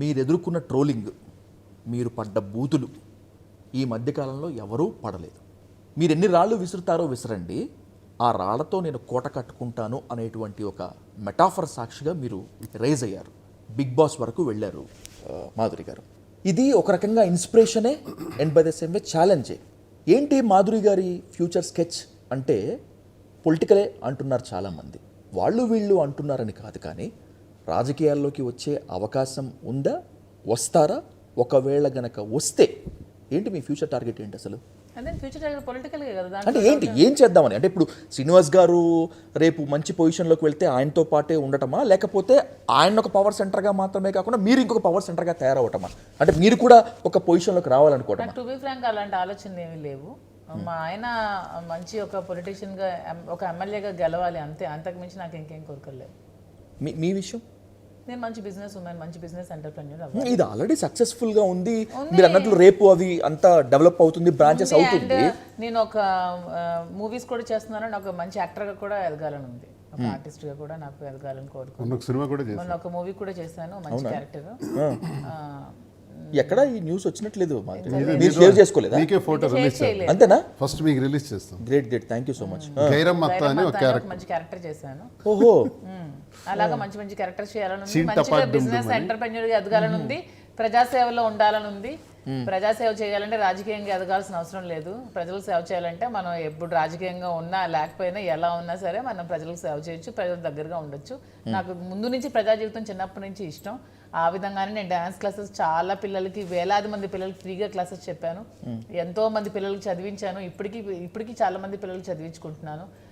మీరు ఎదుర్కొన్న ట్రోలింగ్, మీరు పడ్డ బూతులు ఈ మధ్యకాలంలో ఎవరూ పడలేదు. మీరు ఎన్ని రాళ్ళు విసురుతారో విసరండి, ఆ రాళ్లతో నేను కోట కట్టుకుంటాను అనేటువంటి ఒక మెటాఫర్ సాక్షిగా మీరు రైజ్ అయ్యారు. బిగ్ బాస్ వరకు వెళ్ళారు మాధురి గారు. ఇది ఒక రకంగా ఇన్స్పిరేషనే and by the same way ఛాలెంజే. ఏంటి మాధురి గారి ఫ్యూచర్ స్కెచ్ అంటే పొలిటికలే అంటున్నారు చాలామంది. వాళ్ళు వీళ్ళు అంటున్నారని కాదు, కానీ రాజకీయాల్లోకి వచ్చే అవకాశం ఉందా, వస్తారా? ఒకవేళ గనక వస్తే ఏంటి మీ ఫ్యూచర్ టార్గెట్ ఏంటి అసలు? అదే ఫ్యూచర్ పొలిటికల్ కదా. అంటే ఏంటి, ఏం చేద్దామని? అంటే ఇప్పుడు శ్రీనివాస్ గారు రేపు మంచి పొజిషన్లోకి వెళ్తే ఆయనతో పాటే ఉండటమా, లేకపోతే ఆయన ఒక పవర్ సెంటర్గా మాత్రమే కాకుండా మీరు ఇంకొక పవర్ సెంటర్గా తయారవటమా? అంటే మీరు కూడా ఒక పొజిషన్లోకి రావాలనుకోవటమా? టు బి ఫ్రాంక్ అలాంటి ఆలోచనలు ఏమీ లేవు. మా ఆయన మంచి ఒక పొలిటీషియన్గా, ఒక ఎమ్మెల్యేగా గెలవాలి అంతే, అంతకు మించి నాకు ఇంకేం కోరుకోలేదు. మీ విషయం? నేను మంచి బిజినెస్ ఉమెన్, మంచి బిజినెస్ ఎంటర్‌ప్రెన్యూర్. ఇది ఆల్రెడీ సక్సెస్ఫుల్గా ఉంది. మీరు అన్నట్లు రేపు అవి అంతా డెవలప్ అవుతుంది, బ్రాంచెస్ అవుతుంది. నేను ఒక మూవీస్ కూడా చేస్తున్నాను, నాకు మంచి యాక్టర్గా కూడా ఎదగాలని ఉంది, ఒక ఆర్టిస్ట్గా కూడా నాకు ఎదగాలని కోరుకుంటున్నాను. మొన్న ఒక మూవీ కూడా చేశాను, మంచి క్యారెక్టర్. ఎక్కడ ఈ న్యూస్ వచ్చినట్లేదు, మీరు షేర్ చేసుకోలేదా? మీకే ఫోటో రిలీజ్ చేయాలి అంతేనా? ఫస్ట్ మీకు రిలీజ్ చేస్తాం. Great great, thank you so much. Gairamma అత్త అని ఒక క్యారెక్టర్, మంచి క్యారెక్టర్ చేశాను. ఓహో, అలాగా మంచి మంచి క్యారెక్టర్స్ చేయాలని ఉంది, మంచిగా బిజినెస్ ఎంటర్‌ప్రెన్యూర్గా ఎదగాలని ఉంది, ప్రజాసేవలో ఉండాలని ఉంది. ప్రజాసేవ చేయాలంటే రాజకీయంగా ఎదగాల్సిన అవసరం లేదు. ప్రజలకు సేవ చేయాలంటే మనం ఎప్పుడు రాజకీయంగా ఉన్నా లేకపోయినా ఎలా ఉన్నా సరే మనం ప్రజలకు సేవ చేయొచ్చు, ప్రజల దగ్గరగా ఉండొచ్చు. నాకు ముందు నుంచి ప్రజా జీవితం చిన్నప్పటి నుంచి ఇష్టం. ఆ విధంగానే నేను డ్యాన్స్ క్లాసెస్ చాలా పిల్లలకి, వేలాది మంది పిల్లలకి ఫ్రీగా క్లాసెస్ చెప్పాను, ఎంతో మంది పిల్లలకి చదివించాను. ఇప్పటికీ చాలా మంది పిల్లలకి చదివించుకుంటున్నాను.